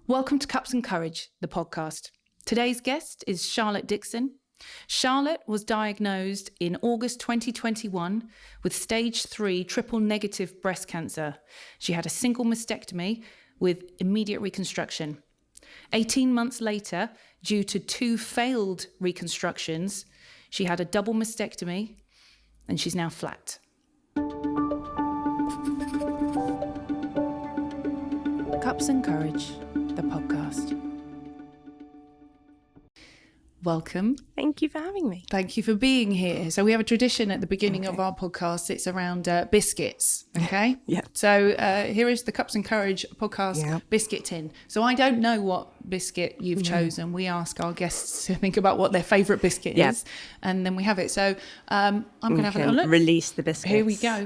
Welcome to Cups and Courage, the podcast. Today's guest is Charlotte Dixon. Charlotte was diagnosed in August 2021 with stage 3 triple negative breast cancer. She had a single mastectomy with immediate reconstruction. 18 months later, due to 2 failed reconstructions, she had a double mastectomy and she's now flat. Cups and Courage, the podcast. Welcome. Thank you for having me. Thank you for being here. So we have a tradition at the beginning of our podcast. It's around biscuits. Okay. Yeah. So here is the Cups and Courage podcast biscuit tin. So I don't know what biscuit you've chosen. We ask our guests to think about what their favourite biscuit is, and then we have it. So I'm going to have a little look. Release the biscuits. Here we go.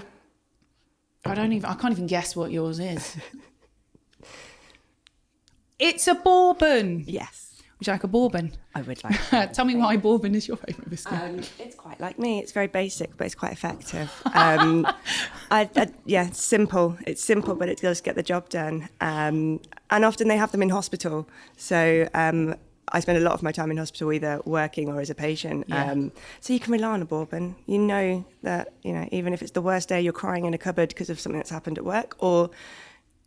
I can't even guess what yours is. It's a bourbon. Yes. Would you like a bourbon? I would like. Tell me why bourbon is your favourite biscuit. It's quite like me. It's very basic, but it's quite effective. Simple. It's simple, but it does get the job done. And often they have them in hospital. So I spend a lot of my time in hospital, either working or as a patient. So you can rely on a bourbon. You know that, even if it's the worst day, you're crying in a cupboard because of something that's happened at work, or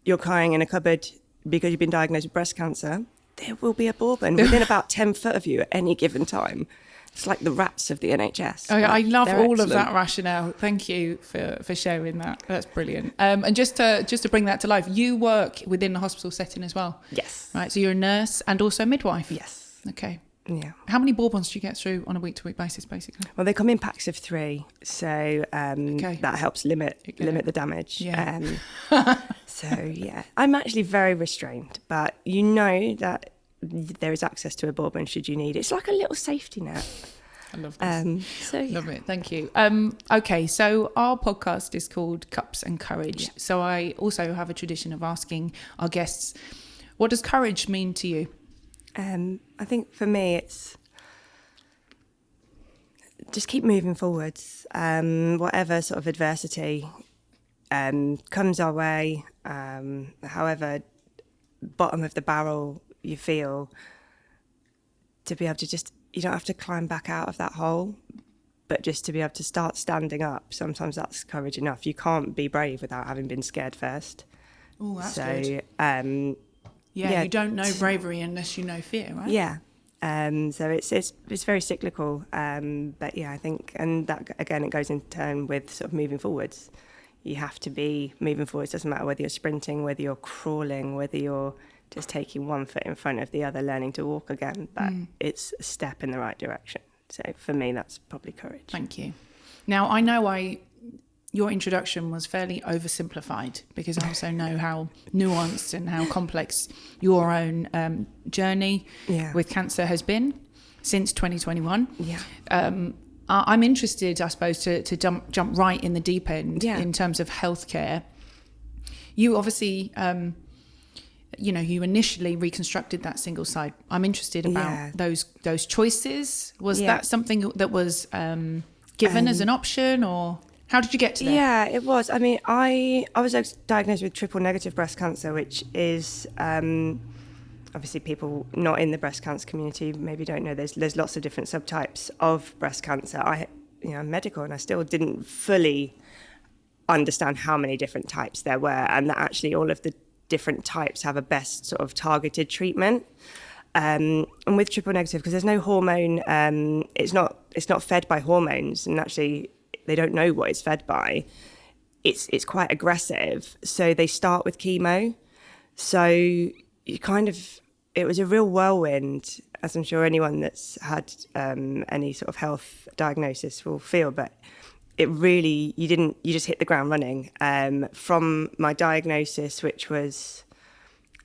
you're crying in a cupboard because you've been diagnosed with breast cancer, there will be a bourbon within about 10 foot of you at any given time. It's like the rats of the NHS. Oh, I love all of that rationale. Thank you for sharing that. That's brilliant. And just to bring that to life, you work within the hospital setting as well. Yes. Right. So you're a nurse and also a midwife. Yes. Okay. Yeah. How many bourbons do you get through on a week-to-week basis, basically? Well, they come in packs of 3, so that helps limit the damage. Yeah. I'm actually very restrained, but you know that there is access to a bourbon should you need it. It's like a little safety net. I love this. Love it. Thank you. Okay, so our podcast is called Cups and Courage. Yeah. So I also have a tradition of asking our guests, what does courage mean to you? I think for me, it's just keep moving forwards. Whatever sort of adversity comes our way, however bottom of the barrel you feel, to be able to you don't have to climb back out of that hole, but just to be able to start standing up. Sometimes that's courage enough. You can't be brave without having been scared first. Oh, that's good. You don't know bravery unless you know fear, right? Yeah. So it's very cyclical. But yeah, I think, and that again, it goes in turn with sort of moving forwards. You have to be moving forwards. Doesn't matter whether you're sprinting, whether you're crawling, whether you're just taking one foot in front of the other, learning to walk again. But it's a step in the right direction. So for me, that's probably courage. Thank you. Now, I know your introduction was fairly oversimplified because I also know how nuanced and how complex your own journey with cancer has been since 2021. Yeah. I'm interested, I suppose, to jump right in the deep end in terms of healthcare. You obviously, you initially reconstructed that single side. I'm interested about those choices. Was that something that was given as an option, or how did you get to that? Yeah, it was. I mean, I was diagnosed with triple negative breast cancer, which is obviously people not in the breast cancer community maybe don't know. There's lots of different subtypes of breast cancer. I'm medical, and I still didn't fully understand how many different types there were, and that actually all of the different types have a best sort of targeted treatment. And with triple negative, because there's no hormone, it's not fed by hormones, and actually they don't know what it's fed by. It's quite aggressive, so they start with chemo. So it was a real whirlwind, as I'm sure anyone that's had any sort of health diagnosis will feel. But it really, you just hit the ground running. From my diagnosis, which was,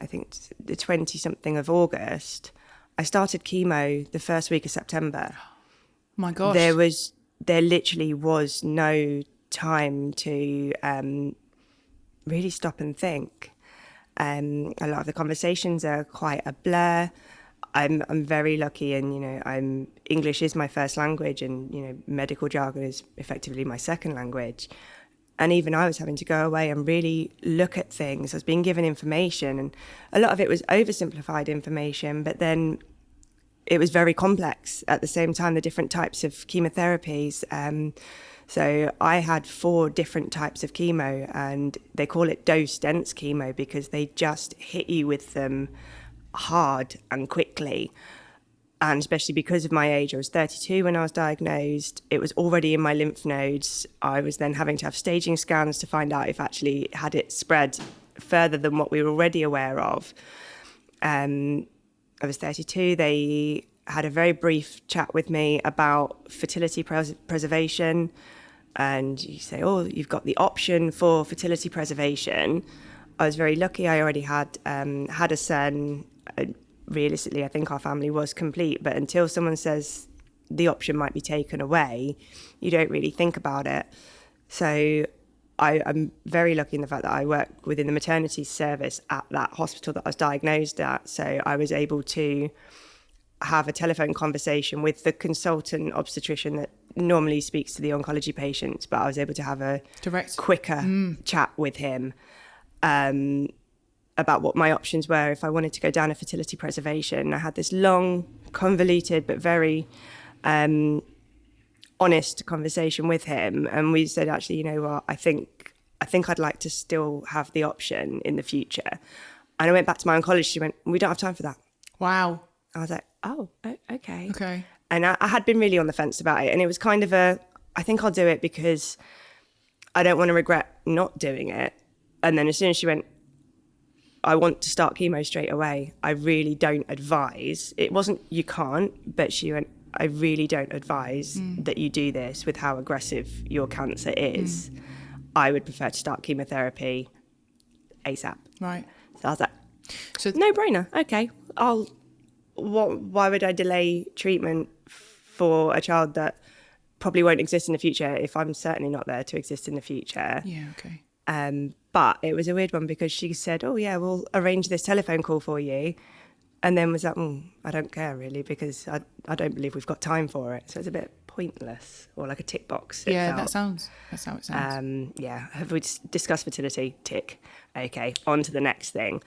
I think, the 20-something of August, I started chemo the first week of September. My gosh. There literally was no time to really stop and think. A lot of the conversations are quite a blur. I'm very lucky, and English is my first language, and medical jargon is effectively my second language. And even I was having to go away and really look at things. I was being given information, and a lot of it was oversimplified information, but then it was very complex at the same time, the different types of chemotherapies. So I had 4 different types of chemo, and they call it dose-dense chemo because they just hit you with them hard and quickly. And especially because of my age, I was 32 when I was diagnosed. It was already in my lymph nodes. I was then having to have staging scans to find out if actually had it spread further than what we were already aware of. I was 32. They had a very brief chat with me about fertility preservation. And you say, oh, you've got the option for fertility preservation. I was very lucky. I already had a son. Realistically, I think our family was complete. But until someone says the option might be taken away, you don't really think about it. So I'm very lucky in the fact that I work within the maternity service at that hospital that I was diagnosed at. So I was able to have a telephone conversation with the consultant obstetrician that normally speaks to the oncology patients, but I was able to have a quicker chat with him about what my options were if I wanted to go down a fertility preservation. I had this long, convoluted, but very honest conversation with him, and we said, actually, you know what, I think I'd like to still have the option in the future. And I went back to my oncologist. She went, we don't have time for that. Wow. I was like, oh, okay. Okay. And I had been really on the fence about it. And it was kind of I think I'll do it because I don't want to regret not doing it. And then as soon as she went, I want to start chemo straight away, I really don't advise. It wasn't, you can't, but she went, I really don't advise that you do this with how aggressive your cancer is. I would prefer to start chemotherapy ASAP. Right. So I was like, no brainer. Okay. Why would I delay treatment for a child that probably won't exist in the future if I'm certainly not there to exist in the future? Yeah, okay. But it was a weird one because she said, oh yeah, we'll arrange this telephone call for you. And then was like, I don't care really because I don't believe we've got time for it. So it's a bit pointless, or like a tick box. Yeah, that's how it sounds. Yeah, have we discussed fertility? Tick. Okay, on to the next thing.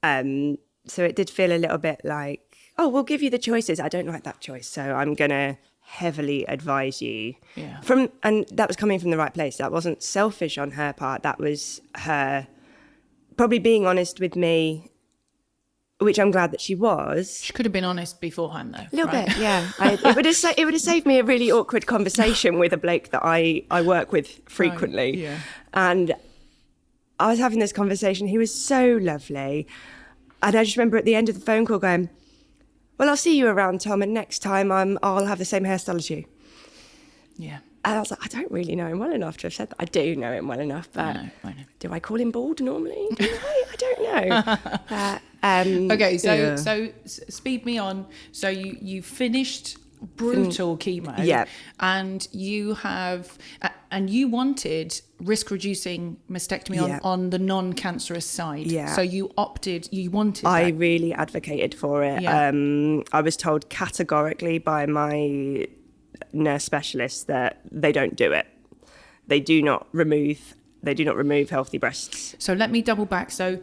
So it did feel a little bit like, oh, we'll give you the choices. I don't like that choice, so I'm going to heavily advise you. Yeah. And that was coming from the right place. That wasn't selfish on her part. That was her probably being honest with me, which I'm glad that she was. She could have been honest beforehand, though. A little bit, yeah. It would have saved me a really awkward conversation with a bloke that I work with frequently. Right, yeah. And I was having this conversation. He was so lovely. And I just remember at the end of the phone call going, well, I'll see you around, Tom, and next time I'll have the same hairstyle as you. Yeah. And I was like, I don't really know him well enough to have said that. I do know him well enough, but I know. Do I call him bald normally? I don't know. Okay, so speed me on. So you finished brutal chemo, yeah, and you wanted risk-reducing mastectomy on the non-cancerous side. Yeah. So you wanted that. I really advocated for it. Yeah. I was told categorically by my nurse specialist that they don't do it. They do not remove healthy breasts. So let me double back. So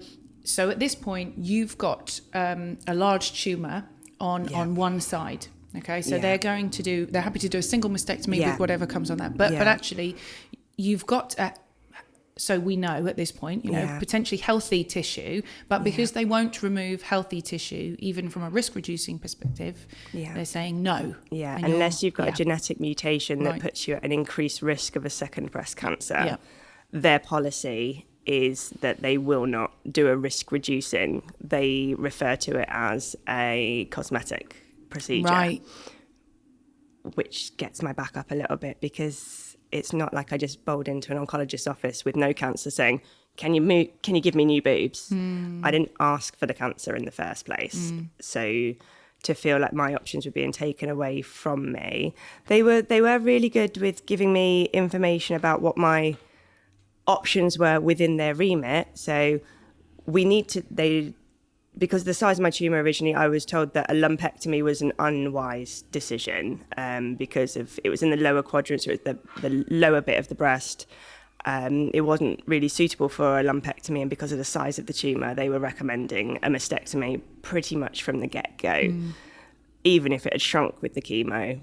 at this point, you've got a large tumour on one side. Okay, so they're happy to do a single mastectomy with whatever comes on that. But actually, you've got, so we know at this point, potentially healthy tissue, but because they won't remove healthy tissue, even from a risk-reducing perspective, they're saying no. Yeah, unless you've got a genetic mutation that puts you at an increased risk of a second breast cancer, their policy is that they will not do a risk-reducing. They refer to it as a cosmetic procedure, right? Which gets my back up a little bit because it's not like I just bowled into an oncologist's office with no cancer saying, can you give me new boobs? I didn't ask for the cancer in the first place. So to feel like my options were being taken away from me, they were really good with giving me information about what my options were within their remit. So because the size of my tumour originally, I was told that a lumpectomy was an unwise decision because it was in the lower quadrant, so it was the lower bit of the breast. it wasn't really suitable for a lumpectomy, and because of the size of the tumour, they were recommending a mastectomy pretty much from the get-go. Even if it had shrunk with the chemo,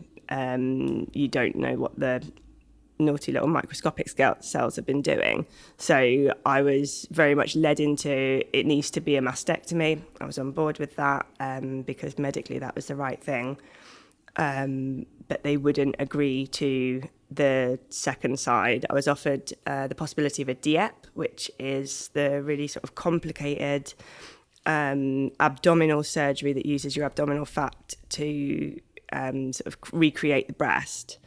you don't know what the naughty little microscopic cells have been doing. So I was very much led into it needs to be a mastectomy. I was on board with that because medically that was the right thing. But they wouldn't agree to the second side. I was offered the possibility of a DIEP, which is the really sort of complicated abdominal surgery that uses your abdominal fat to sort of recreate the breast.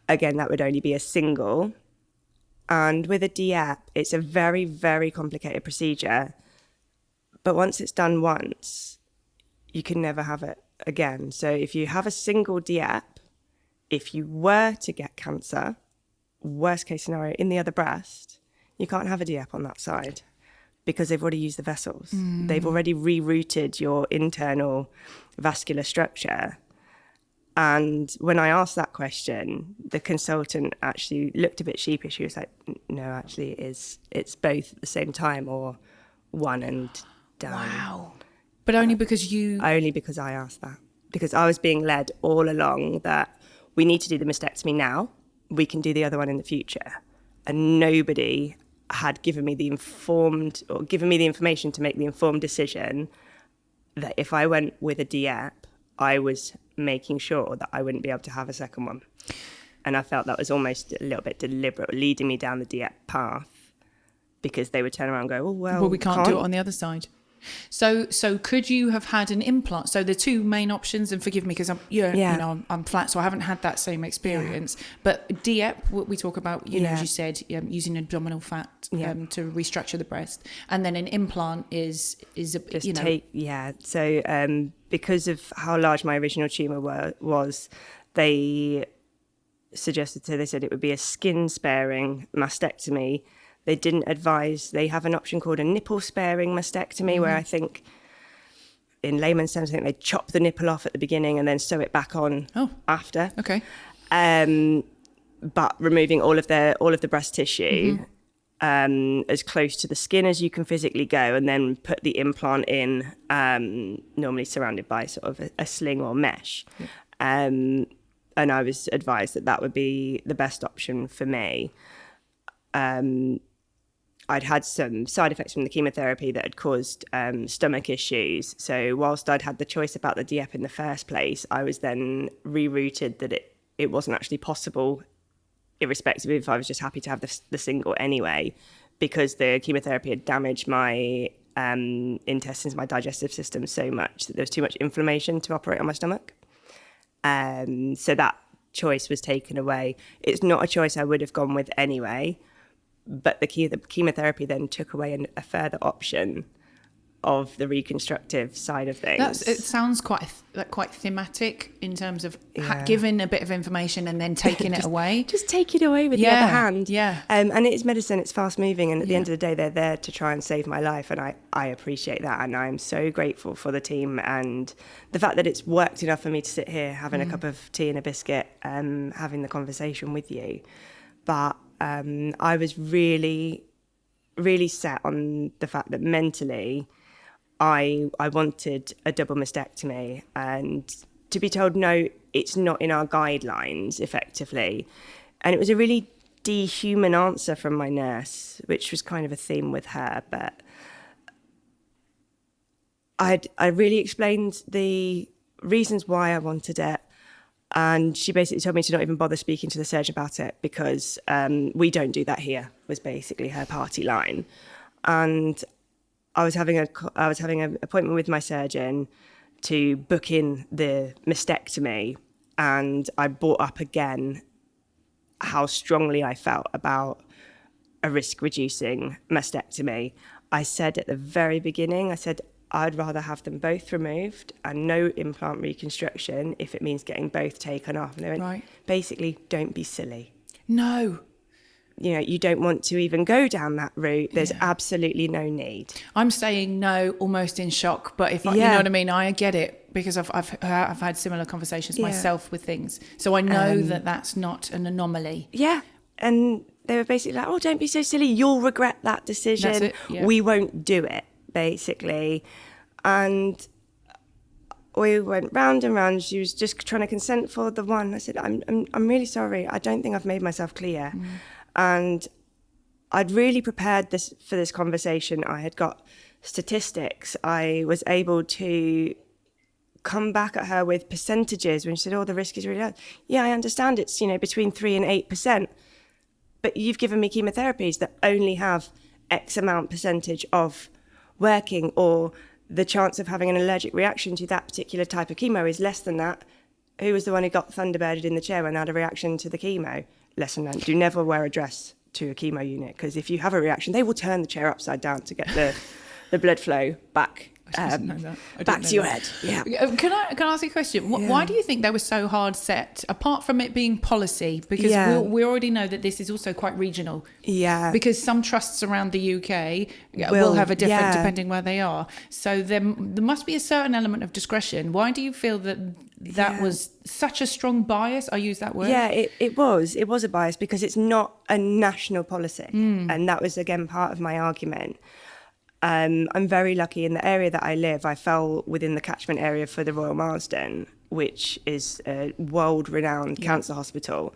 Again, that would only be a single. And with a DIEP, it's a very, very complicated procedure. But once it's done once, you can never have it again. So if you have a single DIEP, if you were to get cancer, worst case scenario, in the other breast, you can't have a DIEP on that side because they've already used the vessels. They've already rerouted your internal vascular structure. And when I asked that question, the consultant actually looked a bit sheepish. He was like, no, actually, it's both at the same time or one and done. Wow. But only because you... Only because I asked that. Because I was being led all along that we need to do the mastectomy now. We can do the other one in the future. And nobody had given me the information to make the informed decision that if I went with a DIEP, I was making sure that I wouldn't be able to have a second one. And I felt that was almost a little bit deliberate, leading me down the DIEP path, because they would turn around and go, well, we can't do it on the other side. So could you have had an implant? So the two main options, and forgive me because I'm flat, so I haven't had that same experience. Yeah. But DIEP, what we talk about, as you said, using abdominal fat to restructure the breast, and then an implant is So because of how large my original tumour was, they suggested, so they said it would be a skin sparing mastectomy. They didn't advise, they have an option called a nipple sparing mastectomy, where I think in layman's terms, I think they chop the nipple off at the beginning and then sew it back on after. Okay. But removing all of the breast tissue as close to the skin as you can physically go, and then put the implant in, normally surrounded by sort of a sling or mesh. Yeah. And I was advised that would be the best option for me. I'd had some side effects from the chemotherapy that had caused stomach issues. So whilst I'd had the choice about the DIEP in the first place, I was then rerouted that it wasn't actually possible, irrespective if I was just happy to have the single anyway, because the chemotherapy had damaged my intestines, my digestive system so much that there was too much inflammation to operate on my stomach. So that choice was taken away. It's not a choice I would have gone with anyway. But the chemotherapy then took away a further option of the reconstructive side of things. It sounds quite thematic in terms of giving a bit of information and then taking it away. Just take it away with the other hand. Yeah. And it is medicine, it's fast moving. And at the end of the day, they're there to try and save my life. And I appreciate that. And I'm so grateful for the team and the fact that it's worked enough for me to sit here having a cup of tea and a biscuit, having the conversation with you. But I was really, really set on the fact that mentally I wanted a double mastectomy, and to be told, no, it's not in our guidelines effectively. And it was a really dehuman answer from my nurse, which was kind of a theme with her. But I really explained the reasons why I wanted it. And she basically told me to not even bother speaking to the surgeon about it because we don't do that here, was basically her party line. And I was having an appointment with my surgeon to book in the mastectomy, and I brought up again how strongly I felt about a risk-reducing mastectomy. I said at the very beginning, I'd rather have them both removed and no implant reconstruction if it means getting both taken off. And they went, basically, don't be silly. No. You don't want to even go down that route. There's absolutely no need. I'm saying no, almost in shock. But you know what I mean? I get it because I've had similar conversations myself with things. So I know that that's not an anomaly. Yeah. And they were basically like, oh, don't be so silly. You'll regret that decision. That's it, yeah. We won't do it, basically. And we went round and round. She was just trying to consent for the one. I said, I'm really sorry. I don't think I've made myself clear. And I'd really prepared for this conversation. I had got statistics. I was able to come back at her with percentages when she said, oh, the risk is really low. Yeah, I understand it's, between 3 and 8%. But you've given me chemotherapies that only have X amount percentage of working, or the chance of having an allergic reaction to that particular type of chemo is less than that. Who was the one who got thunderbirded in the chair when they had a reaction to the chemo? Lesson learned. Do never wear a dress to a chemo unit, because if you have a reaction, they will turn the chair upside down to get the blood flow back. Back to your head. Yeah. Can I ask you a question? Why do you think they were so hard set, apart from it being policy? Because we already know that this is also quite regional. Yeah. Because some trusts around the UK will have a different depending where they are. So there must be a certain element of discretion. Why do you feel that was such a strong bias? I use that word. Yeah, it was a bias because it's not a national policy. And that was, again, part of my argument. I'm very lucky in the area that I live. I fell within the catchment area for the Royal Marsden, which is a world-renowned cancer hospital.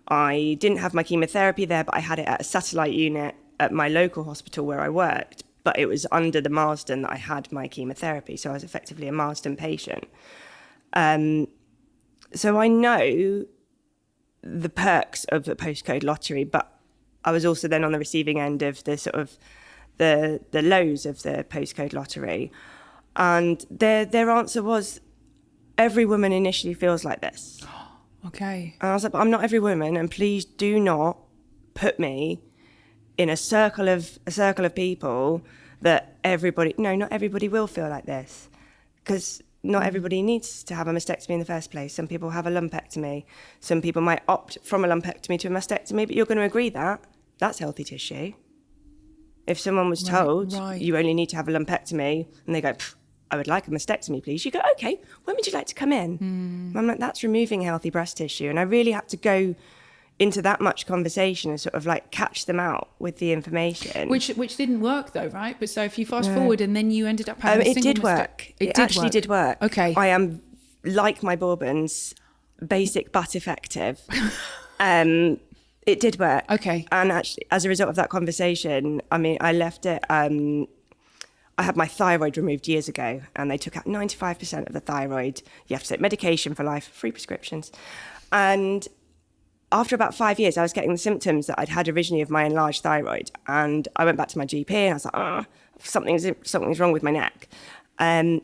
I didn't have my chemotherapy there, but I had it at a satellite unit at my local hospital where I worked. But it was under the Marsden that I had my chemotherapy, so I was effectively a Marsden patient. So I know the perks of the postcode lottery, but I was also then on the receiving end of the sort of the lows of the postcode lottery. And their answer was, every woman initially feels like this. Okay. And I was like, but I'm not every woman, and please do not put me in a circle of people that not everybody will feel like this, because not everybody needs to have a mastectomy in the first place. Some people have a lumpectomy. Some people might opt from a lumpectomy to a mastectomy, but you're going to agree that that's healthy tissue. If someone was told you only need to have a lumpectomy, and they go, I would like a mastectomy, please. You go, okay, when would you like to come in? I'm like, that's removing healthy breast tissue. And I really had to go into that much conversation and sort of like catch them out with the information. Which didn't work though, right? But so if you fast forward and then you ended up having a single It did work. It actually did work. Okay. I am, like my Bourbons, basic but effective. It did work. Okay. And actually, as a result of that conversation, I mean, I left it, I had my thyroid removed years ago, and they took out 95% of the thyroid. You have to take medication for life, free prescriptions. And after about 5 years, I was getting the symptoms that I'd had originally of my enlarged thyroid. And I went back to my GP and I was like, something's wrong with my neck. And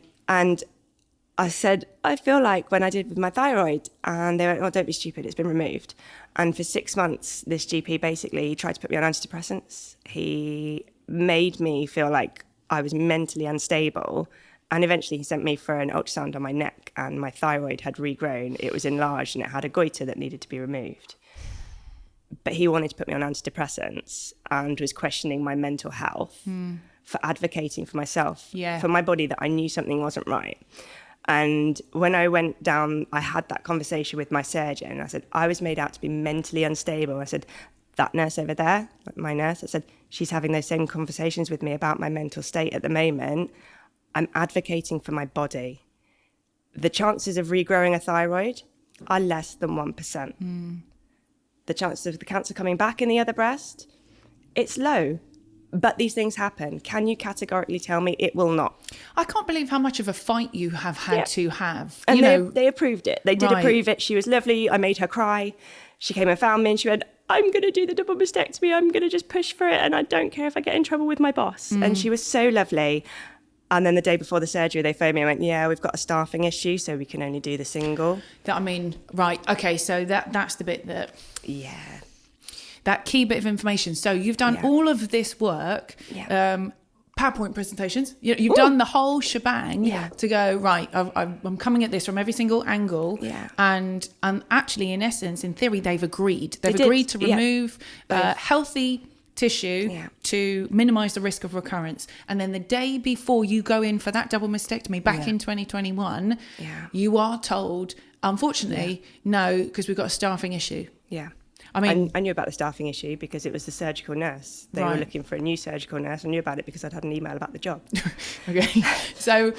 I said, I feel like when I did with my thyroid, and they went, oh, don't be stupid, it's been removed. And for 6 months, this GP basically tried to put me on antidepressants. He made me feel like I was mentally unstable. And eventually he sent me for an ultrasound on my neck, and my thyroid had regrown. It was enlarged and it had a goiter that needed to be removed. But he wanted to put me on antidepressants and was questioning my mental health for advocating for myself, for my body, that I knew something wasn't right. And when I went down, I had that conversation with my surgeon. I said, I was made out to be mentally unstable. I said, that nurse over there, my nurse, I said, she's having those same conversations with me about my mental state at the moment. I'm advocating for my body. The chances of regrowing a thyroid are less than 1%. The chances of the cancer coming back in the other breast, it's low. But these things happen. Can you categorically tell me it will not? I can't believe how much of a fight you have had to have. And they approved it. They did approve it. She was lovely. I made her cry. She came and found me and she went, I'm going to do the double mastectomy. I'm going to just push for it. And I don't care if I get in trouble with my boss. And she was so lovely. And then the day before the surgery, they phoned me and went, yeah, we've got a staffing issue, so we can only do the single. Okay, so that's the bit that... Yeah. That key bit of information. So you've done all of this work, PowerPoint presentations. You've done the whole shebang to go, right, I'm coming at this from every single angle. Yeah. And actually, in essence, in theory, they've agreed. They've agreed to remove healthy tissue to minimise the risk of recurrence. And then the day before you go in for that double mastectomy back in 2021, you are told, unfortunately, no, because we've got a staffing issue. Yeah. I mean, I knew about the staffing issue because it was the surgical nurse. They were looking for a new surgical nurse. I knew about it because I'd had an email about the job. Okay. So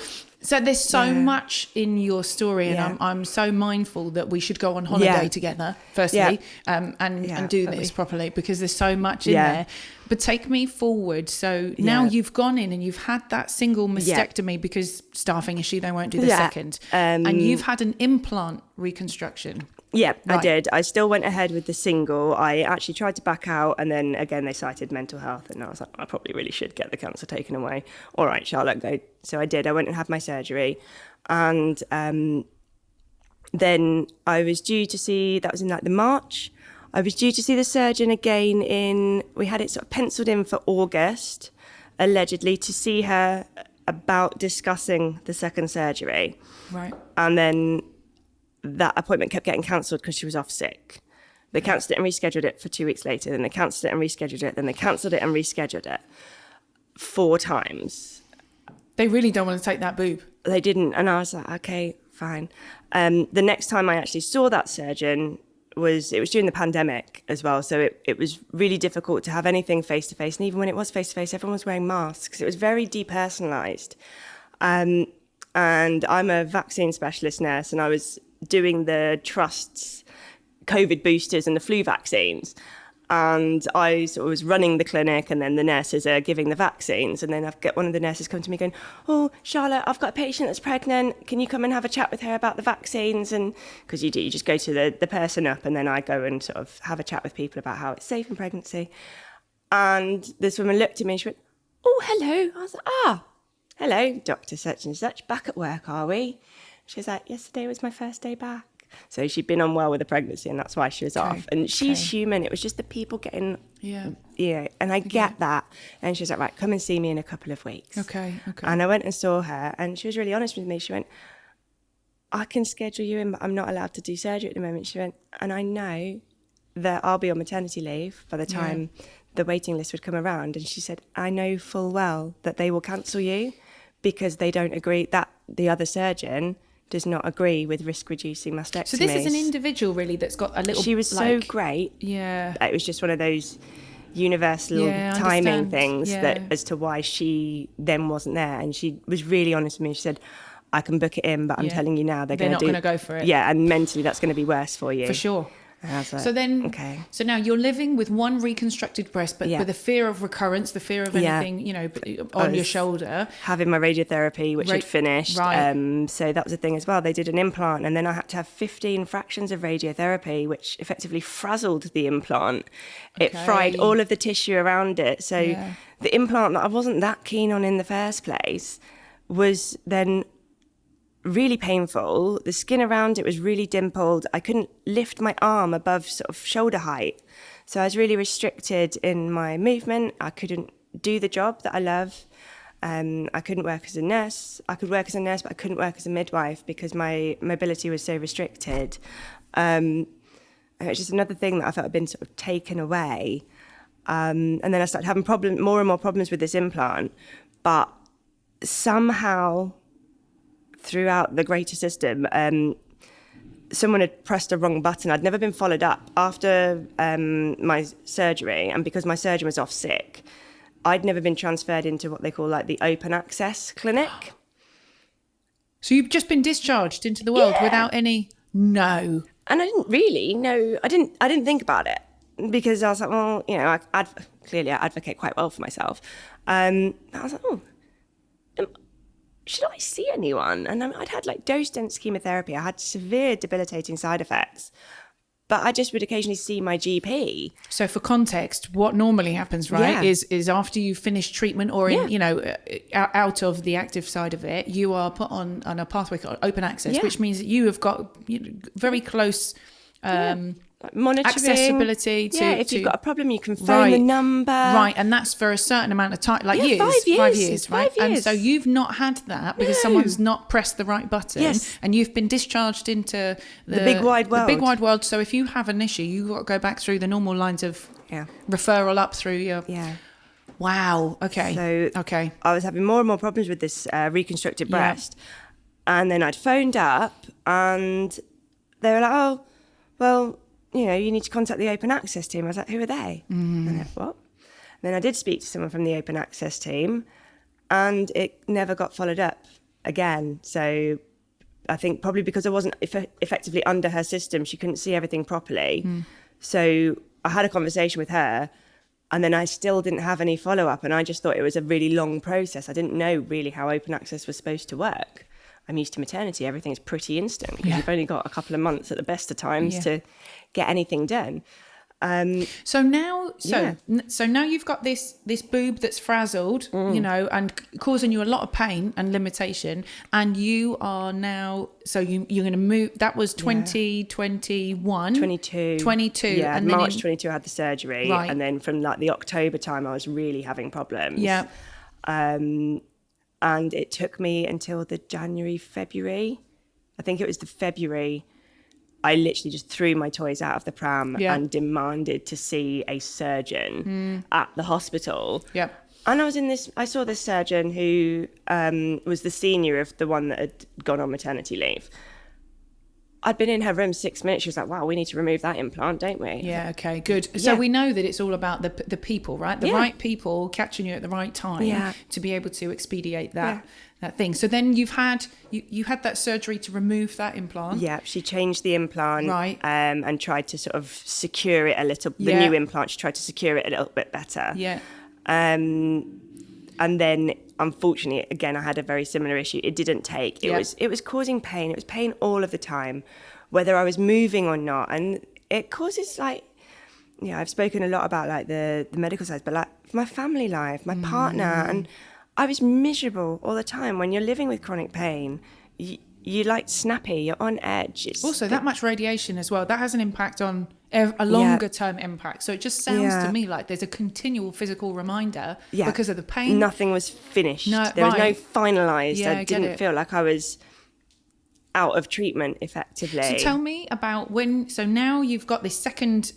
there's so much in your story, and I'm so mindful that we should go on holiday together, firstly, and do this properly, because there's so much in there. But take me forward. So now you've gone in and you've had that single mastectomy because staffing issue, they won't do the second. And you've had an implant reconstruction. Yeah, right. I did. I still went ahead with the single. I actually tried to back out, and then again they cited mental health, and I was like, I probably really should get the cancer taken away. All right, Charlotte, go. So I did. I went and had my surgery, and then I was due to see, that was in like the March, I was due to see the surgeon again we had it sort of penciled in for August, allegedly, to see her about discussing the second surgery. Right. And then that appointment kept getting cancelled because she was off sick. They cancelled it and rescheduled it for 2 weeks later. Then they cancelled it and rescheduled it. Then they cancelled it and rescheduled it 4 times. They really don't want to take that boob. They didn't. And I was like, okay, fine. The next time I actually saw that surgeon it was during the pandemic as well. So it was really difficult to have anything face-to-face. And even when it was face-to-face, everyone was wearing masks. It was very depersonalised. And I'm a vaccine specialist nurse, and I was doing the Trust's COVID boosters and the flu vaccines. And I sort of was running the clinic, and then the nurses are giving the vaccines. And then I've got one of the nurses come to me going, oh, Charlotte, I've got a patient that's pregnant. Can you come and have a chat with her about the vaccines? And because you just go to the person up, and then I go and sort of have a chat with people about how it's safe in pregnancy. And this woman looked at me and she went, oh, hello. I was like, hello, Dr. Such and Such, back at work, are we? She was like, yesterday was my first day back. So she'd been unwell with the pregnancy, and that's why she was off. And she's human. It was just the people getting, and I get that. And she was like, right, come and see me in a couple of weeks. Okay. And I went and saw her, and she was really honest with me. She went, I can schedule you in, but I'm not allowed to do surgery at the moment. She went, and I know that I'll be on maternity leave by the time the waiting list would come around. And she said, I know full well that they will cancel you because they don't agree, that the other surgeon does not agree with risk-reducing mastectomies. So this is an individual, really, that's got a little... She was so great. Yeah. It was just one of those universal timing things that as to why she then wasn't there. And she was really honest with me. She said, I can book it in, but I'm telling you now, they're not going to go for it. Yeah, and mentally that's going to be worse for you. For sure. And I was like, so then, so now you're living with one reconstructed breast, but with the fear of recurrence, the fear of anything, on your shoulder. Having my radiotherapy, which had finished. Right. So that was a thing as well. They did an implant, and then I had to have 15 fractions of radiotherapy, which effectively frazzled the implant. It fried all of the tissue around it. So the implant that I wasn't that keen on in the first place was then really painful. The skin around it was really dimpled. I couldn't lift my arm above sort of shoulder height. So I was really restricted in my movement. I couldn't do the job that I love. I couldn't work as a nurse. I could work as a nurse, but I couldn't work as a midwife because my mobility was so restricted. And it was just another thing that I felt had been sort of taken away. And then I started having more and more problems with this implant. But somehow, throughout the greater system, someone had pressed a wrong button. I'd never been followed up after my surgery, and because my surgeon was off sick, I'd never been transferred into what they call like the open access clinic. So you've just been discharged into the world without any... No. And I didn't really know. I didn't think about it because I was like, well, clearly I advocate quite well for myself. I was like, should I see anyone? And I'd had like dose-dense chemotherapy. I had severe debilitating side effects, but I just would occasionally see my GP. So for context, what normally happens, right, is after you finish treatment or out of the active side of it, you are put on a pathway called open access, which means that you have got very close monitoring, accessibility to... if you've got a problem, you can phone the number. Right, and that's for a certain amount of time, like years. 5 years, right? 5 years. And so you've not had that because someone's not pressed the right button, and you've been discharged into the big wide world. The big wide world. So if you have an issue, you've got to go back through the normal lines of referral up through your... Yeah. Wow, okay. So I was having more and more problems with this reconstructed breast. And then I'd phoned up and they were like, oh, well... you need to contact the open access team. I was like, who are they? And I went, what? Then I did speak to someone from the open access team, and it never got followed up again. So I think probably because I wasn't effectively under her system, she couldn't see everything properly. So I had a conversation with her, and then I still didn't have any follow-up, and I just thought it was a really long process. I didn't know really how open access was supposed to work. I'm used to maternity. Everything's pretty instant because you've only got a couple of months at the best of times to get anything done. So now you've got this boob that's frazzled, and causing you a lot of pain and limitation, and you are now, so you're going to move. That was 2021, 22, yeah, and March 22 I had the surgery, right. And then from like the October time I was really having problems. And it took me until the February. I think it was the February. I literally just threw my toys out of the pram and demanded to see a surgeon at the hospital. Yeah. And I saw this surgeon who was the senior of the one that had gone on maternity leave. I'd been in her room 6 minutes. She was like, wow, we need to remove that implant, don't we? Yeah, okay, good. So we know that it's all about the people, right? The right people catching you at the right time to be able to expedite that thing. So then you had that surgery to remove that implant. Yeah, she changed the implant, right, and tried to sort of secure it a little. The new implant, she tried to secure it a little bit better. Yeah. And then, unfortunately, again, I had a very similar issue. It didn't take. It was causing pain. It was pain all of the time, whether I was moving or not. And it causes I've spoken a lot about like the medical side, but like my family life, my partner, and I was miserable all the time. When you're living with chronic pain, you're like snappy, you're on edge. Also, that much radiation as well, that has an impact on a longer term impact. So it just sounds to me like there's a continual physical reminder because of the pain. Nothing was finished. There was no finalised. I didn't feel like I was out of treatment effectively. So tell me about so now you've got this second,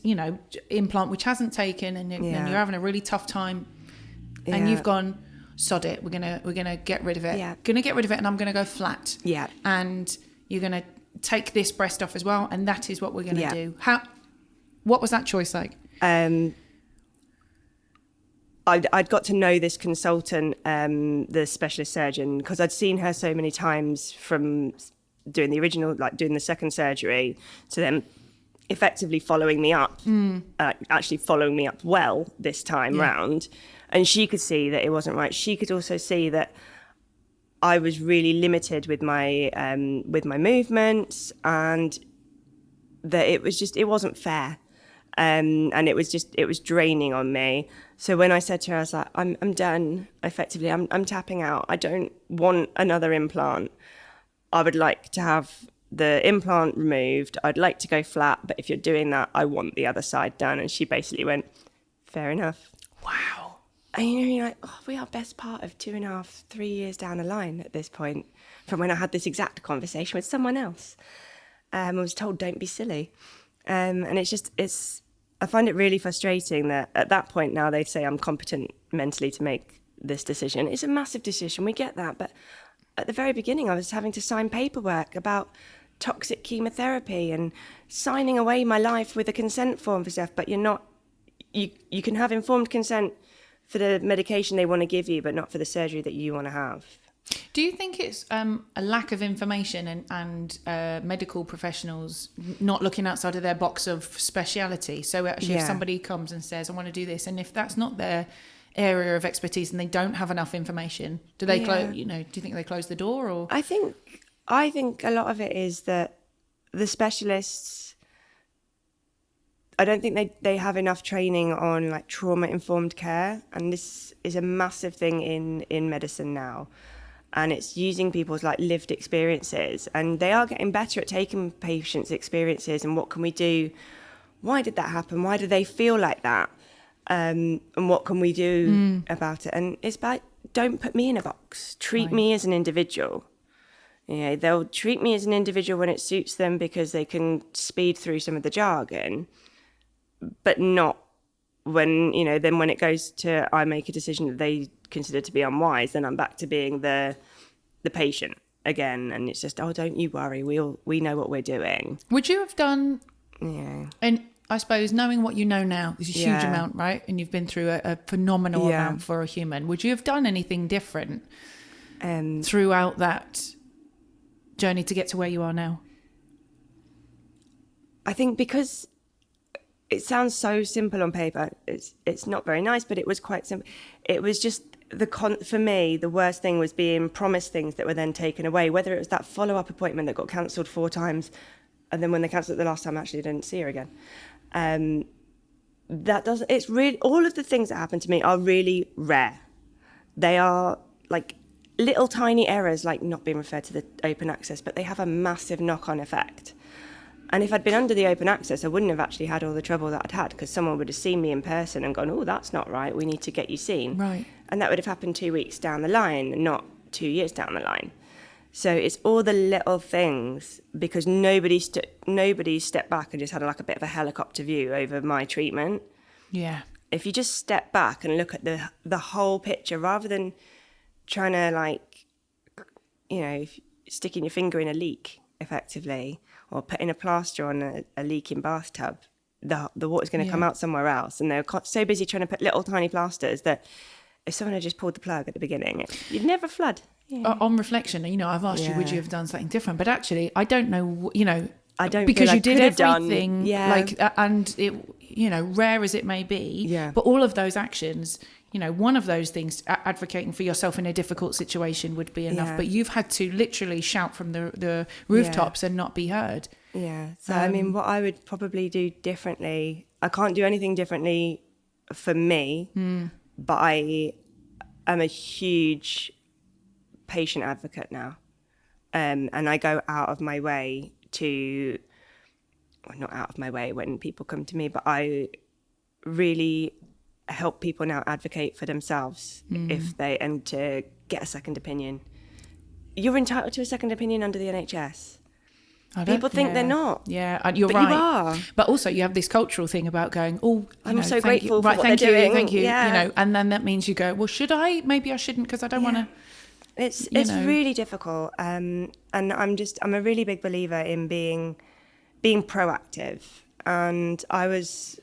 implant which hasn't taken, and you're having a really tough time, and you've gone, sod it, we're gonna get rid of it. Gonna get rid of it, and I'm gonna go flat. Yeah. And you're gonna take this breast off as well, and that is what we're gonna do. What was that choice like? I'd got to know this consultant, the specialist surgeon, because I'd seen her so many times from doing the original, like doing the second surgery, to them effectively following me up, actually following me up well this time round. And she could see that it wasn't right. She could also see that I was really limited with my movements, and that it wasn't fair. And it was draining on me. So when I said to her, I was like, I'm done. Effectively, I'm tapping out. I don't want another implant. I would like to have the implant removed. I'd like to go flat, but if you're doing that, I want the other side done. And she basically went, fair enough. Wow. And you're like, we are best part of 2.5, 3 years down the line at this point, from when I had this exact conversation with someone else. I was told, don't be silly. And I find it really frustrating that at that point now they say I'm competent mentally to make this decision. It's a massive decision, we get that. But at the very beginning, I was having to sign paperwork about toxic chemotherapy and signing away my life with a consent form for stuff. But you're not, you can have informed consent for the medication they want to give you, but not for the surgery that you want to have. Do you think it's a lack of information and medical professionals not looking outside of their box of speciality? So actually, if somebody comes and says, I want to do this, and if that's not their area of expertise and they don't have enough information, do they close? Do you think they close the door? Or I think a lot of it is that the specialists, I don't think they have enough training on like trauma-informed care, and this is a massive thing in medicine now. And it's using people's like lived experiences, and they are getting better at taking patients' experiences and what can we do? Why did that happen? Why do they feel like that? And what can we do about it? And it's about, don't put me in a box. Treat me as an individual. They'll treat me as an individual when it suits them because they can speed through some of the jargon, but not when, then when it goes to, I make a decision that they consider to be unwise, then I'm back to being the patient again. And it's just, don't you worry, we know what we're doing. Would you have done Yeah. And I suppose knowing what you know now is a huge amount, right? And you've been through a phenomenal amount for a human. Would you have done anything different throughout that journey to get to where you are now? I think because it sounds so simple on paper, it's not very nice, but it was quite simple. It was just for me, the worst thing was being promised things that were then taken away, whether it was that follow-up appointment that got cancelled 4 times, and then when they cancelled it the last time, actually I didn't see her again. It's really, all of the things that happen to me are really rare. They are like little tiny errors, like not being referred to the open access, but they have a massive knock-on effect. And if I'd been under the open access, I wouldn't have actually had all the trouble that I'd had, because someone would have seen me in person and gone, oh, that's not right, we need to get you seen. Right. And that would have happened 2 weeks down the line, not 2 years down the line. So it's all the little things, because nobody stepped back and just had like a bit of a helicopter view over my treatment. Yeah. If you just step back and look at the whole picture, rather than trying to, like, you know, sticking your finger in a leak effectively, or putting a plaster on a leaking bathtub, the water's going to come out somewhere else. And they're so busy trying to put little tiny plasters that if someone had just pulled the plug at the beginning, you'd never flood. Yeah. On reflection, you know, I've asked you, would you have done something different? But actually, I don't know, you know, I don't because feel you did done, everything, like, and it, you know, rare as it may be, but all of those actions, you know, one of those things, advocating for yourself in a difficult situation would be enough, but you've had to literally shout from the rooftops and not be heard. Yeah. So, I mean, what I would probably do differently, I can't do anything differently for me, but I am a huge patient advocate now. And I go out of my way to, well, not out of my way when people come to me, but I really help people now advocate for themselves and to get a second opinion. You're entitled to a second opinion under the NHS. People think they're not. Yeah, you're but right. You are. But also you have this cultural thing about going, I'm so grateful for what they're doing. Thank you. Yeah. You know, and then that means you go, well, should I? Maybe I shouldn't, because I don't want to. It's really difficult. And I'm a really big believer in being proactive. And I was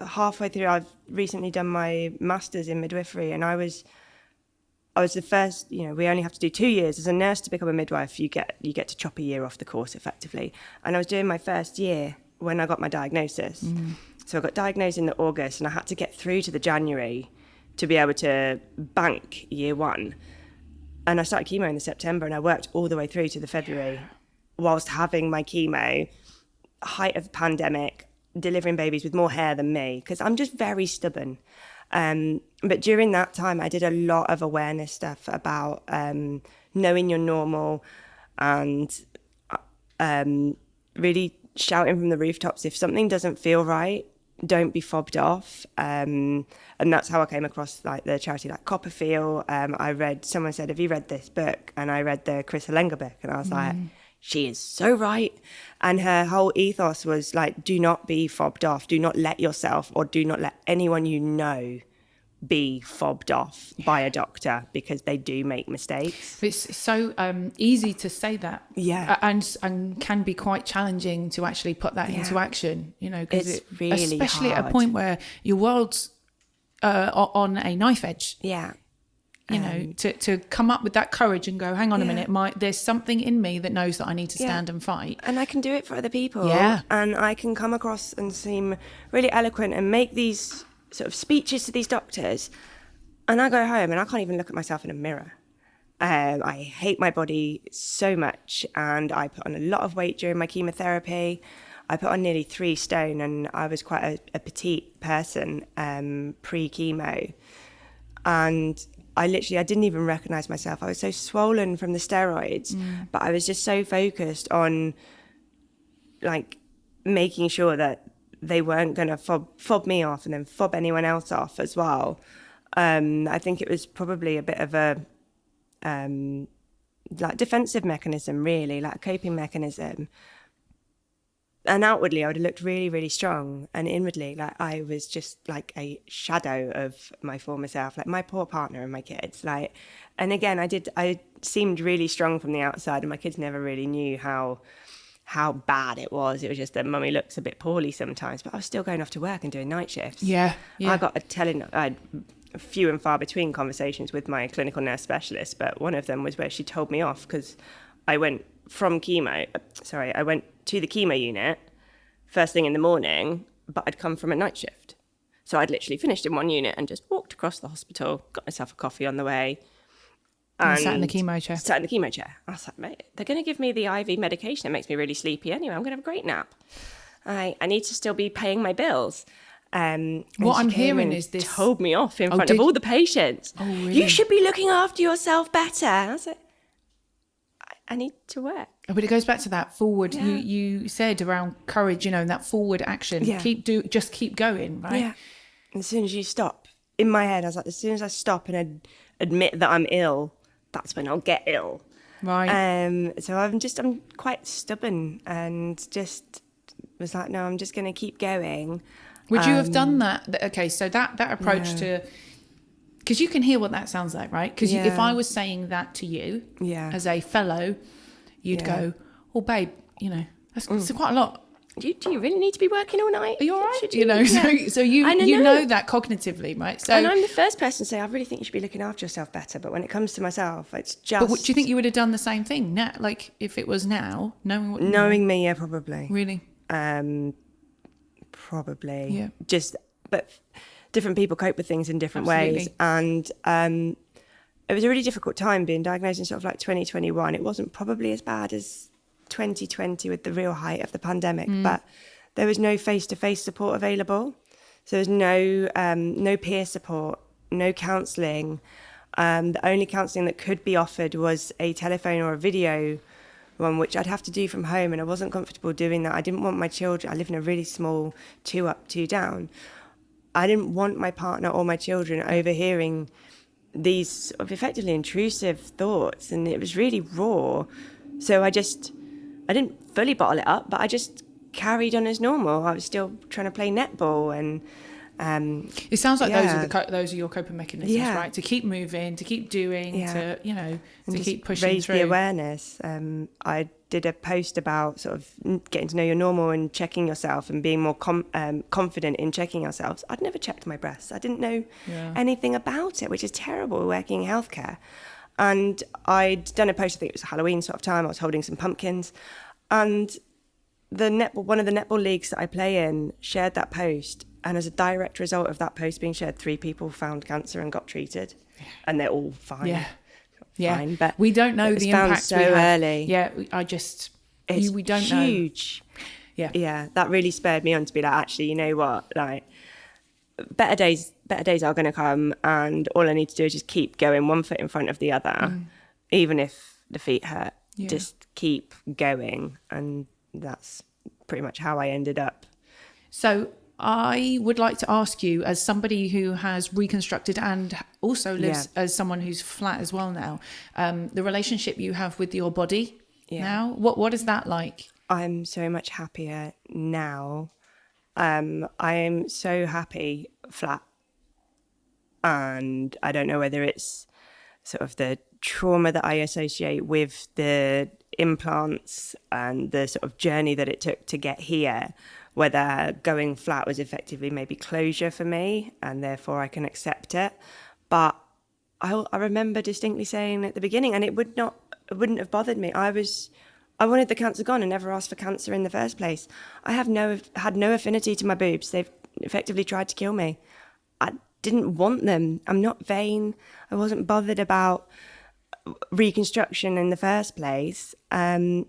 halfway through, I've recently done my master's in midwifery, and I was the first, you know, we only have to do 2 years. As a nurse to become a midwife, you get to chop a year off the course effectively. And I was doing my first year when I got my diagnosis. So I got diagnosed in the August, and I had to get through to the January to be able to bank year 1. And I started chemo in the September, and I worked all the way through to the February whilst having my chemo, height of the pandemic, delivering babies with more hair than me, because I'm just very stubborn. But during that time, I did a lot of awareness stuff about knowing you're normal, and really shouting from the rooftops, if something doesn't feel right, don't be fobbed off. And that's how I came across like the charity like Copperfield. Someone said, have you read this book? And I read the Chris Halenga book, and I was like, she is so right. And her whole ethos was like, do not be fobbed off. Do not let yourself, or do not let anyone you know be fobbed off by a doctor, because they do make mistakes. It's so easy to say that, and can be quite challenging to actually put that into action. You know, because it's really especially hard. At a point where your world's on a knife edge. Yeah. You know, to come up with that courage and go, hang on a minute, there's something in me that knows that I need to stand and fight. And I can do it for other people. Yeah. And I can come across and seem really eloquent and make these sort of speeches to these doctors. And I go home and I can't even look at myself in a mirror. I hate my body so much, and I put on a lot of weight during my chemotherapy. I put on nearly 3 stone, and I was quite a petite person pre-chemo. And I didn't even recognise myself. I was so swollen from the steroids, but I was just so focused on like making sure that they weren't going to fob me off and then fob anyone else off as well. I think it was probably a bit of a like defensive mechanism, really, like a coping mechanism. And outwardly, I would have looked really, really strong. And inwardly, like I was just like a shadow of my former self, like my poor partner and my kids. Like, and again, I seemed really strong from the outside, and my kids never really knew how how bad it was. It was just that mummy looks a bit poorly sometimes, but I was still going off to work and doing night shifts. Yeah. I had few and far between conversations with my clinical nurse specialist, but one of them was where she told me off because I went to the chemo unit first thing in the morning, but I'd come from a night shift. So I'd literally finished in one unit and just walked across the hospital, got myself a coffee on the way. And sat in the chemo chair. Sat in the chemo chair. I was like, mate, they're going to give me the IV medication that makes me really sleepy anyway. I'm going to have a great nap. I need to still be paying my bills. What I'm hearing is this... told me off in front of all the patients. Oh, really? You should be looking after yourself better. I was like, I need to work. But it goes back to that forward. Yeah. You said around courage, and that forward action. Yeah. Just keep going, right? Yeah. And as soon as you stop, in my head, I was like, as soon as I stop and admit that I'm ill, that's when I'll get ill. Right. So I'm quite stubborn and just was like, no, I'm just going to keep going. Would you have done that? Okay, so that approach to, because you can hear what that sounds like, right? Because if I was saying that to you as a fellow, you'd go, oh, babe, that's quite a lot. Do you really need to be working all night? Are you all right? So you know that cognitively, right? So, and I'm the first person to say, I really think you should be looking after yourself better. But when it comes to myself, it's just... But do you think you would have done the same thing now? Like, if it was now, knowing what... Knowing me, yeah, probably. Really? Probably. Yeah. But different people cope with things in different ways. And it was a really difficult time being diagnosed in sort of like 2021. It wasn't probably as bad as 2020 with the real height of the pandemic, but there was no face-to-face support available. So there was no peer support, no counselling. The only counselling that could be offered was a telephone or a video one, which I'd have to do from home, and I wasn't comfortable doing that. I didn't want my children, I live in a really small 2 up, 2 down. I didn't want my partner or my children overhearing these sort of effectively intrusive thoughts, and it was really raw. So I didn't fully bottle it up, but I just carried on as normal. I was still trying to play netball, and it sounds like those are your coping mechanisms, right? To keep moving, to keep doing, to keep pushing raise through. The awareness. I did a post about sort of getting to know your normal and checking yourself and being more confident in checking yourselves. I'd never checked my breasts. I didn't know anything about it, which is terrible working in healthcare. And I'd done a post, I think it was Halloween sort of time, I was holding some pumpkins, and one of the netball leagues that I play in shared that post, and as a direct result of that post being shared, 3 people found cancer and got treated, and they're all fine. Fine, but we don't know the impact so early. Yeah, we don't huge. know. Yeah, that really spurred me on to be like, actually, you know what, like, better days are going to come, and all I need to do is just keep going, one foot in front of the other, even if the feet hurt. Just keep going, and that's pretty much how I ended up. So I would like to ask you, as somebody who has reconstructed and also lives as someone who's flat as well now, the relationship you have with your body now, what is that like? I'm so much happier now. I'm so happy flat, and I don't know whether it's sort of the trauma that I associate with the implants and the sort of journey that it took to get here, whether going flat was effectively maybe closure for me and therefore I can accept it. But I remember distinctly saying at the beginning, and it wouldn't have bothered me. I wanted the cancer gone and never asked for cancer in the first place. I had no affinity to my boobs. They've effectively tried to kill me. I didn't want them. I'm not vain. I wasn't bothered about reconstruction in the first place. And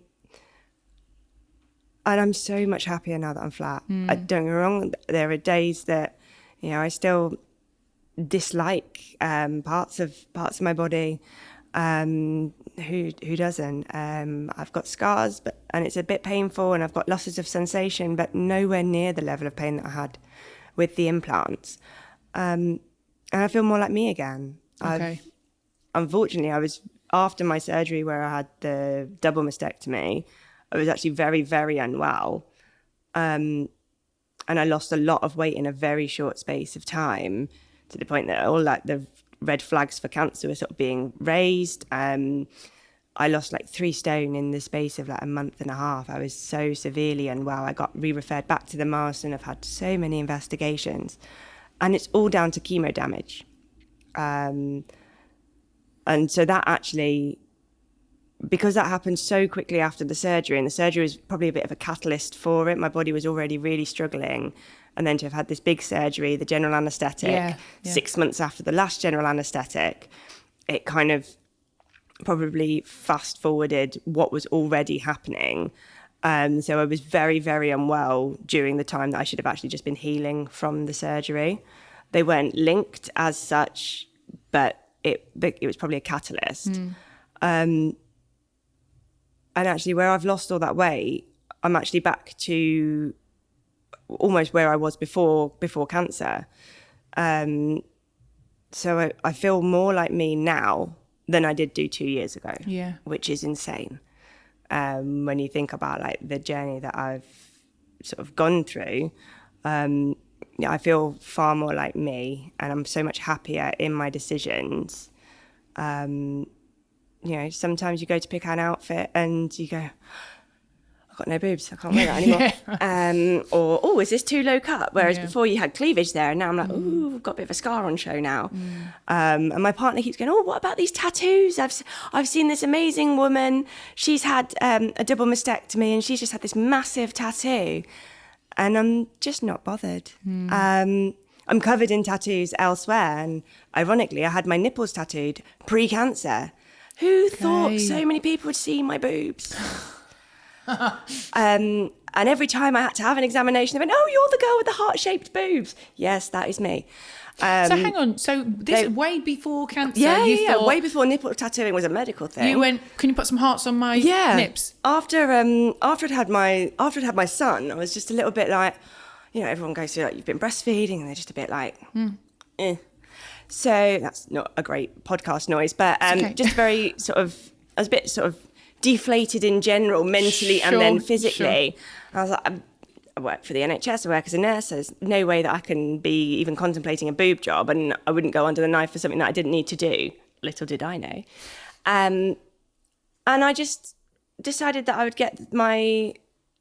I'm so much happier now that I'm flat. Don't get me wrong, there are days that, I still dislike parts of my body. Who doesn't? I've got scars, and it's a bit painful, and I've got losses of sensation, but nowhere near the level of pain that I had with the implants. And I feel more like me again. Okay. Unfortunately, I was after my surgery where I had the double mastectomy. I was actually very, very unwell, and I lost a lot of weight in a very short space of time, to the point that all like the red flags for cancer were sort of being raised. I lost like 3 stone in the space of like a month and a half. I was so severely unwell. I got re-referred back to the Marsden. I've had so many investigations, and it's all down to chemo damage. And so that actually, because that happened so quickly after the surgery, and the surgery was probably a bit of a catalyst for it. My body was already really struggling. And then to have had this big surgery, the general anaesthetic, 6 months after the last general anaesthetic, it kind of probably fast forwarded what was already happening. So I was very, very unwell during the time that I should have actually just been healing from the surgery. They weren't linked as such, but it was probably a catalyst. And actually, where I've lost all that weight, I'm actually back to almost where I was before cancer. So I feel more like me now than I did do 2 years ago, which is insane. When you think about like the journey that I've sort of gone through, I feel far more like me, and I'm so much happier in my decisions. Sometimes you go to pick out an outfit and you go, I've got no boobs, I can't wear that anymore. Or, is this too low cut? Whereas before you had cleavage there, and now I'm like, I've got a bit of a scar on show now. And my partner keeps going, what about these tattoos? I've seen this amazing woman. She's had a double mastectomy, and she's just had this massive tattoo. And I'm just not bothered. I'm covered in tattoos elsewhere. And ironically, I had my nipples tattooed pre-cancer. Who thought so many people would see my boobs? And every time I had to have an examination, they went, you're the girl with the heart-shaped boobs. Yes, that is me. So hang on. So this way before cancer? Yeah. Way before nipple tattooing was a medical thing. You went, can you put some hearts on my nips? After I'd had my son, I was just a little bit like, everyone goes through like, you've been breastfeeding, and they're just a bit like, So that's not a great podcast noise, but just very sort of, I was a bit sort of deflated in general, mentally and then physically. I was like, I work for the NHS, I work as a nurse, so there's no way that I can be even contemplating a boob job, and I wouldn't go under the knife for something that I didn't need to do. Little did I know. And I just decided that I would get my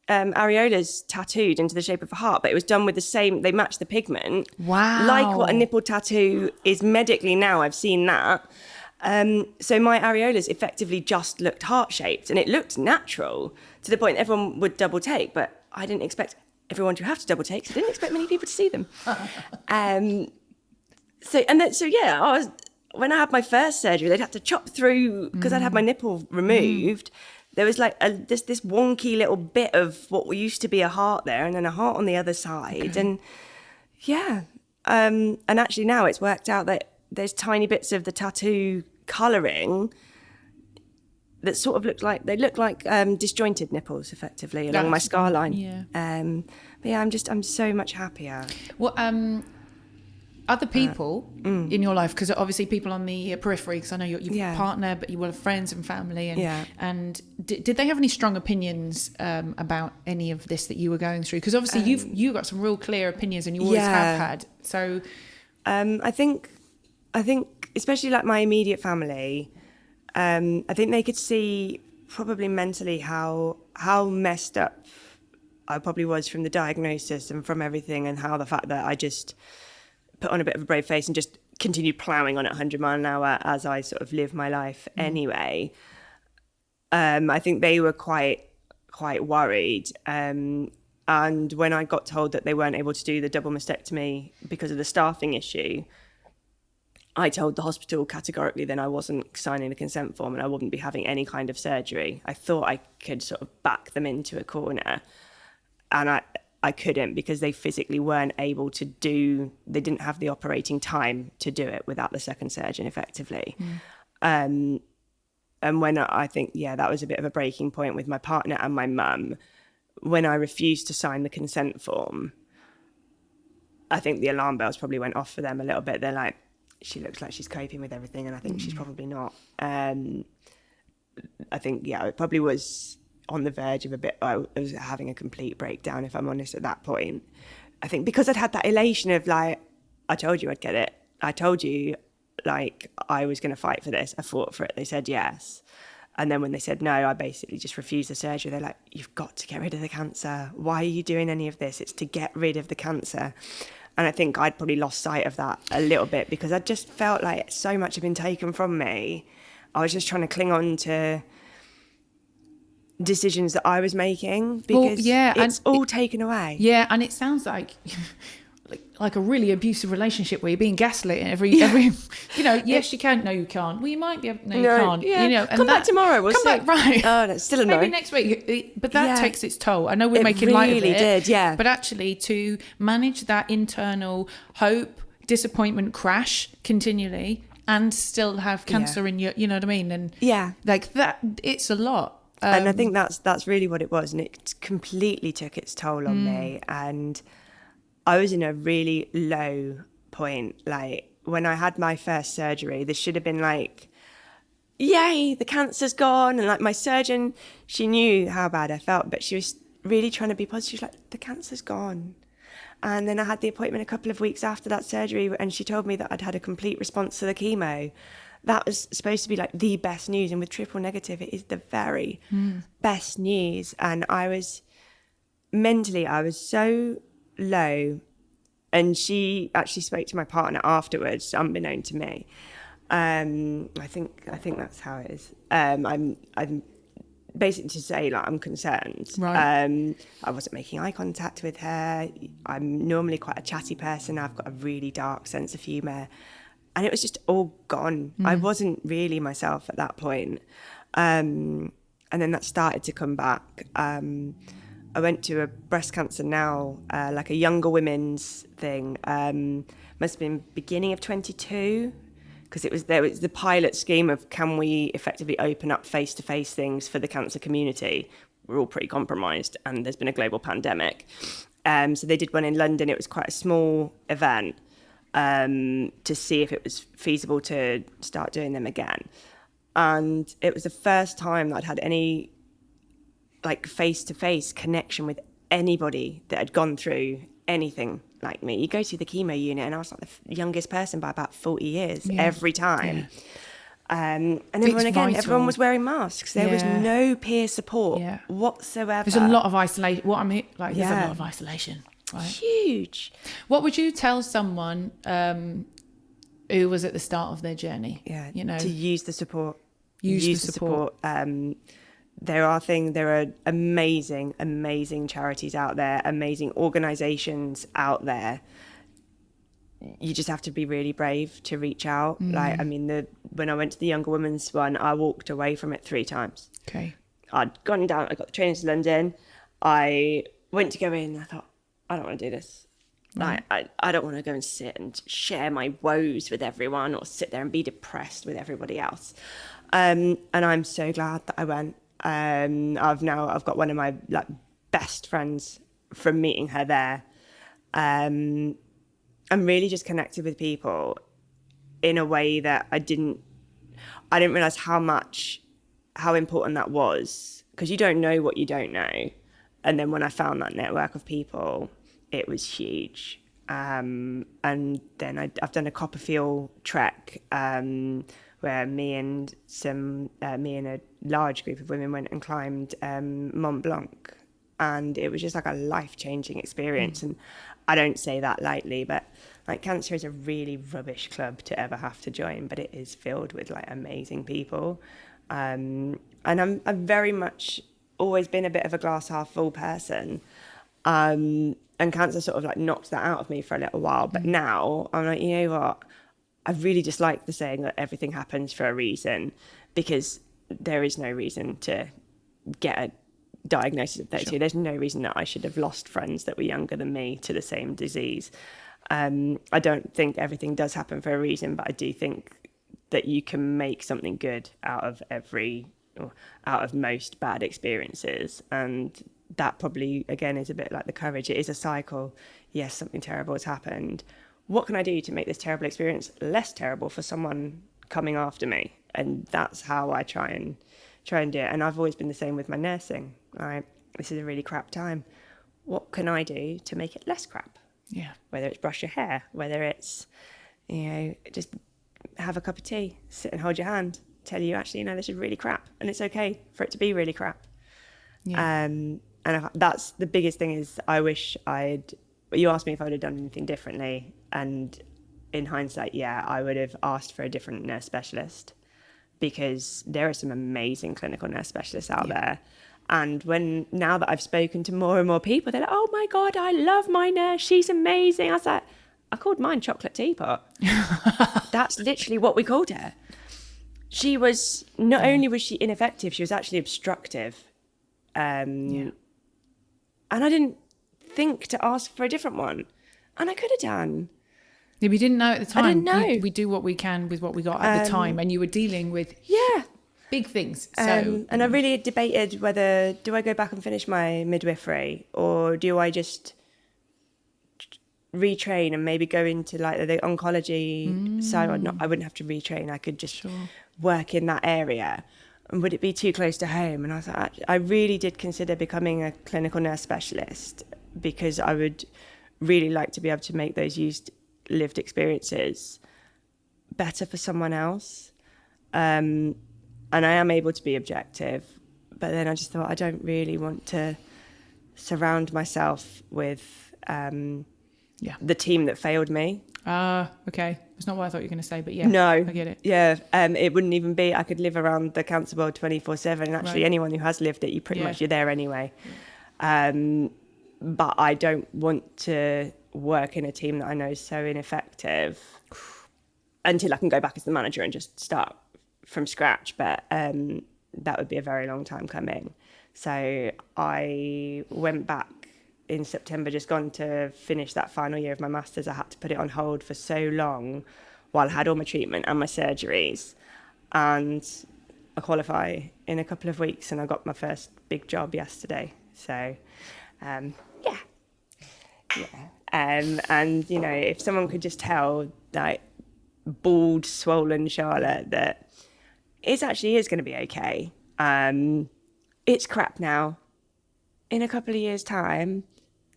areolas tattooed into the shape of a heart, but it was done with the same, they matched the pigment. Wow. Like what a nipple tattoo is medically now, I've seen that. So my areolas effectively just looked heart-shaped, and it looked natural to the point everyone would double take, but I didn't expect everyone to have to double take, so I didn't expect many people to see them. When I had my first surgery, they'd have to chop through, because I'd had my nipple removed. There was like this wonky little bit of what used to be a heart there, and then a heart on the other side. And and actually now it's worked out that there's tiny bits of the tattoo colouring that sort of look like disjointed nipples, effectively, along my scar line. I'm so much happier. Well, other people in your life, because obviously people on the periphery, because I know you're partner, but you will have friends and family, and did they have any strong opinions about any of this that you were going through? Because obviously you got some real clear opinions, and you always have had. So, I think especially like my immediate family, I think they could see probably mentally how messed up I probably was from the diagnosis and from everything, and how the fact that I just put on a bit of a brave face and just continued ploughing on at 100 mile an hour as I sort of live my life anyway. I think they were quite worried. And when I got told that they weren't able to do the double mastectomy because of the staffing issue, I told the hospital categorically then I wasn't signing the consent form and I wouldn't be having any kind of surgery. I thought I could sort of back them into a corner, and I couldn't, because they physically weren't able to they didn't have the operating time to do it without the second surgeon, effectively. And when I think, that was a bit of a breaking point with my partner and my mum. When I refused to sign the consent form, I think the alarm bells probably went off for them a little bit. They're like, she looks like she's coping with everything, and I think she's probably not. I think, it probably was on the verge of I was having a complete breakdown, if I'm honest, at that point. I think because I'd had that elation of like, I told you I'd get it. I told you, like, I was going to fight for this. I fought for it. They said yes. And then when they said no, I basically just refused the surgery. They're like, you've got to get rid of the cancer. Why are you doing any of this? It's to get rid of the cancer. And I think I'd probably lost sight of that a little bit because I just felt like so much had been taken from me. I was just trying to cling on to decisions that I was making because it's all taken away. Yeah, and it sounds like a really abusive relationship where you're being gaslit every you know, yes you can, no you can't, well you might be able, no you can't, you know, and come back tomorrow, we'll see. Back, right. Oh, that's still a no. Maybe next week, but that takes its toll. I know we're making light of it. It really did, yeah. But actually to manage that internal hope, disappointment, crash continually and still have cancer in your, you know what I mean? And like that, it's a lot. And I think that's really what it was, and it completely took its toll on me. And I was in a really low point. Like when I had my first surgery, this should have been like, yay, the cancer's gone. And like my surgeon, she knew how bad I felt, but she was really trying to be positive. She was like, the cancer's gone. And then I had the appointment a couple of weeks after that surgery, and she told me that I'd had a complete response to the chemo. That was supposed to be like the best news. And with triple negative, it is the very best news. And I was so low. And she actually spoke to my partner afterwards, unbeknown to me. I think that's how it is. I'm basically to say like I'm concerned. Right. I wasn't making eye contact with her. I'm normally quite a chatty person. I've got a really dark sense of humour. And it was just all gone. I wasn't really myself at that point. And then that started to come back. I went to a breast cancer now, like a younger women's thing. Must have been beginning of 22, because it was the pilot scheme of can we effectively open up face-to-face things for the cancer community. We're all pretty compromised, and there's been a global pandemic. So they did one in London. It was quite a small event. To see if it was feasible to start doing them again. And it was the first time that I'd had any like face-to-face connection with anybody that had gone through anything like me. You go to the chemo unit and I was like the youngest person by about 40 years every time. And everyone was wearing masks. There was no peer support whatsoever. There's a lot of isolation. There's a lot of isolation. Right. Huge. What would you tell someone who was at the start of their journey? Yeah, you know, to use the support. Use the support. There are amazing charities out there, amazing organisations out there. You just have to be really brave to reach out. Like, I mean, when I went to the Younger Women's one, I walked away from it 3 times. Okay. I'd gone down. I got the train to London. I went to go in. I thought, I don't want to do this. Right. I don't want to go and sit and share my woes with everyone or sit there and be depressed with everybody else. And I'm so glad that I went. I've got one of my like best friends from meeting her there. I'm really just connected with people in a way that I didn't realize how important that was, because you don't know what you don't know. And then when I found that network of people, it was huge. And then I've done a Copperfield trek where me and a large group of women went and climbed Mont Blanc. And it was just like a life-changing experience. And I don't say that lightly, but like cancer is a really rubbish club to ever have to join, but it is filled with like amazing people. And I'm very much always been a bit of a glass half full person. And cancer sort of like knocked that out of me for a little while. But now I'm like, you know what? I really dislike the saying that everything happens for a reason, because there is no reason to get a diagnosis of 32. Sure. There's no reason that I should have lost friends that were younger than me to the same disease. I don't think everything does happen for a reason, but I do think that you can make something good out of most bad experiences. And that probably, again, is a bit like the courage. It is a cycle. Yes, something terrible has happened. What can I do to make this terrible experience less terrible for someone coming after me? And that's how I try and do it. And I've always been the same with my nursing. Right? This is a really crap time. What can I do to make it less crap? Yeah. Whether it's brush your hair, whether it's, just have a cup of tea, sit and hold your hand. tell you, actually, this is really crap, and it's okay for it to be really crap. And that's the biggest thing. Is I wish you asked me if I would have done anything differently, and in hindsight, I would have asked for a different nurse specialist, because there are some amazing clinical nurse specialists out there. And now that I've spoken to more and more people, they're like, oh my God, I love my nurse, she's amazing. I was like, I called mine Chocolate Teapot. That's literally what we called her. She was, not only was she ineffective, she was actually obstructive. And I didn't think to ask for a different one. And I could have done. Yeah, we didn't know at the time. I didn't know. We do what we can with what we got at the time. And you were dealing with big things. So, and I really debated whether, do I go back and finish my midwifery, or do I just retrain and maybe go into like the oncology side? Or not, I wouldn't have to retrain. I could just work in that area. And would it be too close to home? And I was like, I really did consider becoming a clinical nurse specialist, because I would really like to be able to make those lived experiences better for someone else. And I am able to be objective, but then I just thought, I don't really want to surround myself with the team that failed me. Okay. It's not what I thought you were going to say, but No, I get it. Yeah, it wouldn't even be, I could live around the cancer world 24/7, and actually anyone who has lived it, you pretty much, you're there anyway. But I don't want to work in a team that I know is so ineffective until I can go back as the manager and just start from scratch. But that would be a very long time coming. So I went back in September, just gone, to finish that final year of my master's. I had to put it on hold for so long while I had all my treatment and my surgeries. And I qualify in a couple of weeks, and I got my first big job yesterday. So, and, if someone could just tell, like, bald, swollen Charlotte that it actually is going to be okay. It's crap now. In a couple of years' time,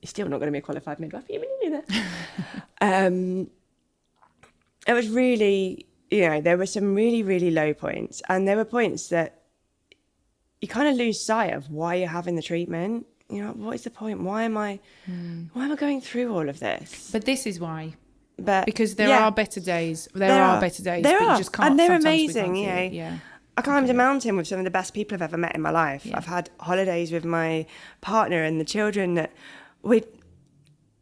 you're still not going to be a qualified midwife. You knew that. It was really, there were some really, really low points. And there were points that you kind of lose sight of why you're having the treatment. What is the point? Why am I going through all of this? But this is why. But because there are better days. There are better days. But you just can't. And they're sometimes amazing. I climbed a mountain with some of the best people I've ever met in my life. I've had holidays with my partner and the children that we'd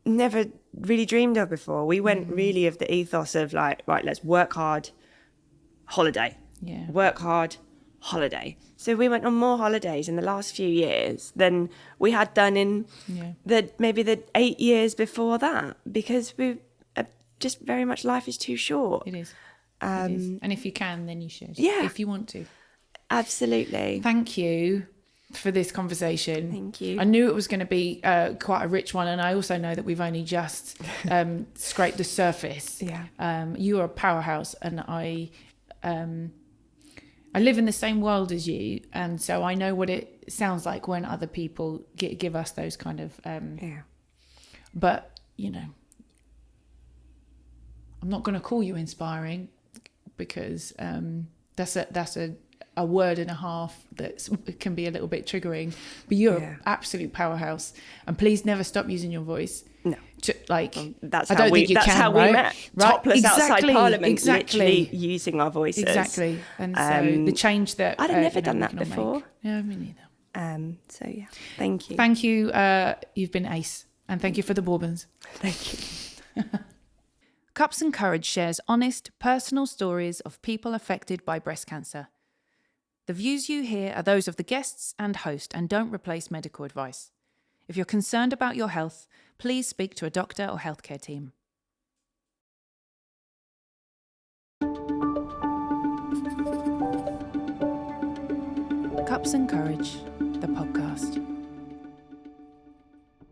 never really dreamed of before. We went really of the ethos of like, right, let's work hard, holiday. Yeah. Work hard, holiday. So we went on more holidays in the last few years than we had done in maybe the 8 years before that, because we just very much, life is too short. It is. It is. And if you can, then you should. Yeah. If you want to. Absolutely. Thank you for this conversation. Thank you. I knew it was going to be quite a rich one, and I also know that we've only just scraped the surface. Yeah. You are a powerhouse, and I live in the same world as you, and so I know what it sounds like when other people give us those kind of. But I'm not going to call you inspiring, because that's a word and a half that can be a little bit triggering. But you're an absolute powerhouse, and please never stop using your voice. No, that's how we met, topless outside Parliament, literally using our voices. Exactly, and so the change that I'd have never done that before. Yeah, me neither. So thank you. Thank you. You've been ace, and thank you for the bourbons. Thank you. Cups and Courage shares honest, personal stories of people affected by breast cancer. The views you hear are those of the guests and host and don't replace medical advice. If you're concerned about your health, please speak to a doctor or healthcare team. Cups and Courage, the podcast.